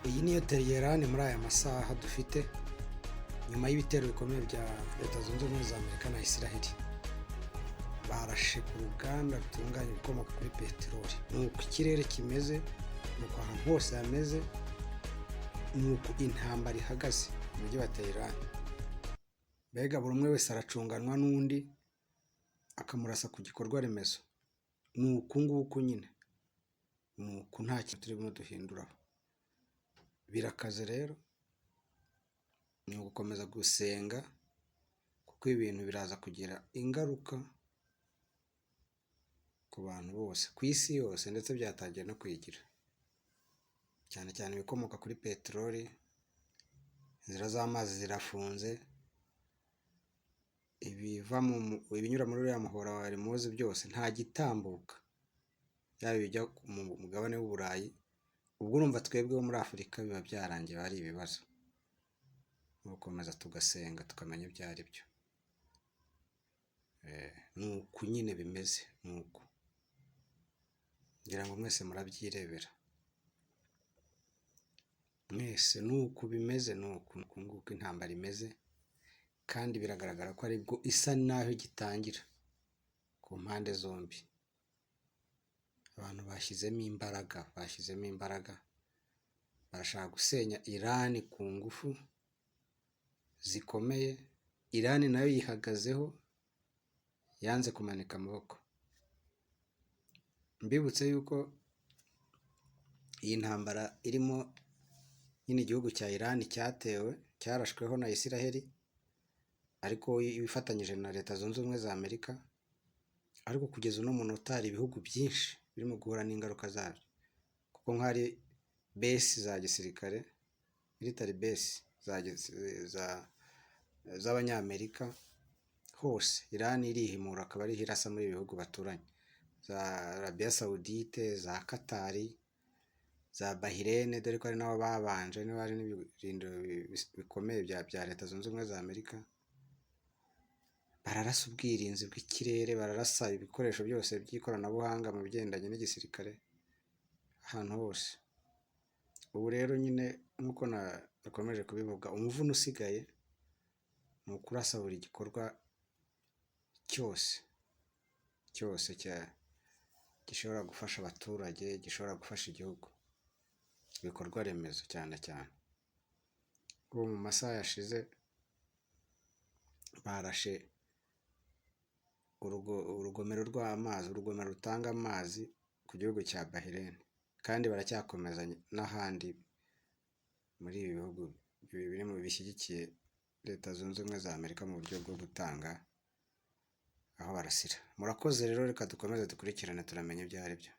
Iyi niyo Teherani muri aya masaha dufite nyuma y'ibitero bikomeye bya Leta Zunze Ubumwe za Amerika na Israel. Barashe ku ruganda rutunganya ibikomoka kuri peteroli. Nuko ikirere kimeze, nuko ahantu hose hameze, nuko intambara ihagaze mu mujyi wa Teherani. Mbega buri umwe wese aracunganwa n'undi akamurasa ku gikorwa remezo. Nuko nguko nyine, nuko nta kintu turimo duhinduraho. Birakaze rero, ni ugukomeza gusenga kuko ibintu biraza kugira ingaruka ku bantu bose, ku isi yose, ndetse byatangiye no kwigira, cyane cyane ibikomoka kuri peteroli. Inzira z'amazi zirafunze, ibinyura muri uriya muhora wa Hormuz byose nta gitambuka, yaba ibijya mu mugabane w'Uburayi. Ubwo urumva twebwe bo muri Afurika biba byarangiye, ari ibibazo. Gukomeza tugasenga tukamenya ibyo ari byo. Nuko nyine bimeze, nuko ngira ngo mwese murabyirebera, mwese nuko bimeze, nuko nguko intambara imeze, kandi biragaragara ko aribwo isa naho igitangira ku mpande zombi. Abantu bashyizemo imbaraga, barashaka gusenya Iran ku ngufu zikomeye. Iran nayo yihagazeho, yanze kumanika amaboko. Mbibutse yuko iyi ntambara irimo nyine igihugu cya Iran cyarashweho na Israel, ariko ibifatanyije na Leta Zunze Ubumwe za Amerika. Ariko kugeza uno munota hari ibihugu byinshi birimo guhura n'ingaruka zabyo, kuko nk'ari base za gisirikare, military base z'Abanyamerika hose, Iran irihimura, akaba ari irasa muri ibihugu baturanye, za Arabia Saudite, za Qatar, za Bahrain, dore ko ari nabo babanje, niba hari n'ibirindiro bikomeye bya Leta Zunze Ubumwe za Amerika. Bararasa ubwirinzi bw'ikirere, bararasa ibikoresho byose by'ikoranabuhanga mu bigendanye n'igisirikare ahantu hose. Ubu rero nyine nk'uko nakomeje kubivuga, umuvuno usigaye ni ukurasa buri gikorwa cyose gishobora gufasha abaturage, gishobora gufasha igihugu, ibikorwa remezo cyane cyane. Ubu mu masaha yashize barashe urugomero rw'amazi, urugomero rutanga amazi ku gihugu cya Bahrain, kandi baracyakomeza n'ahandi muri ibi bihugu biri mu bishyigikiye Leta Zunze Ubumwe za Amerika mu buryo bwo gutanga aho barasira. Murakoze rero, reka dukomeze dukurikirane turamenya ibyo ari byo.